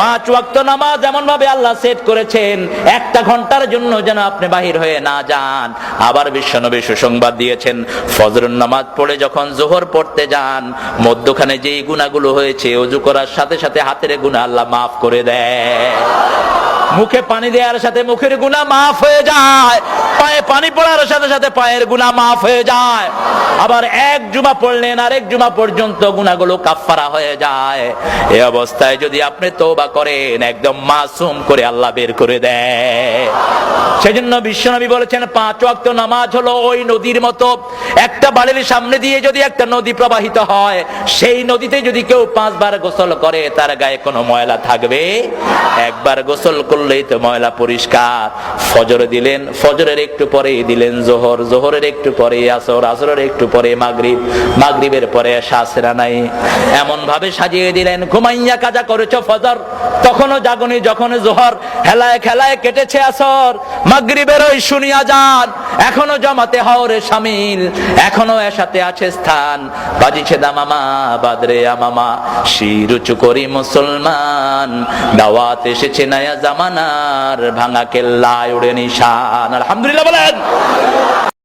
5 ওয়াক্ত নামাজ এমন ভাবে আল্লাহ সেট করেছেন 1 ঘন্টার জন্য যেন আপনি বাহির হয়ে না যান। আবার বিশ্বনবী সুসংবাদ দিয়েছেন, ফজরের নামাজ পড়ে যখন যোহর পড়তে যান, মধ্যখানে যেই গুনাহগুলো হয়েছে ওযু করার সাথে সাথে হাতের গুনাহ আল্লাহ মাফ করে দেয়। মুখে পানি দেওয়ার সাথে মুখের গুনাহ মাফ হয়ে যায়, পায়ে পানি পড়ার সাথে সাথে পায়ের গুনাহ মাফ হয়ে যায়। আবার এক জুমা পড়লেন আরেক জুমা পর্যন্ত গুনাহগুলো কাফফারা হয়ে যায়। এই অবস্থায় যদি আপনি তওবা করেন, একদম মাসুম করে আল্লাহ বের করে দেয়। সেজন্য বিশ্বনবী বলেছেন 5 ওয়াক্ত নামাজ হলো ওই নদীর মতো। একটা বাড়ির সামনে দিয়ে যদি একটা নদী প্রবাহিত হয়, সেই নদীতে যদি কেউ 5 বার গোসল করে, তার গায়ে কোনো ময়লা থাকবে? একবার গোসল করলেই তো ময়লা পরিষ্কার। ফজর দিলেন, ফজরের একটু পরেই দিলেন যোহর, যোহরের একটু পরে আসর, আসরের একটু পরে মাগরিব, মাগরিবের পরে শাসরা নাই, এমন ভাবে সাজিয়ে দিলেন। ঘুমাইয়া কাজা করেছো ফজর, তখনও জাগনি, যখন যোহর, হেলায় খেলায় কেটেছে আসর, মাগরিবের ওই শুনিয়া যান, এখনো জমাতে হওরে শামিল, এখনো এসাতে আছে স্থান, বাজিছে দামামা বাদরে আমামা, শির উঁচু করি মুসলমান, দাওয়াত এসেছে নয়া জামানার, ভাঙা কেল্লায় উড়ে নিশান। আলহামদুলিল্লাহ বলেন।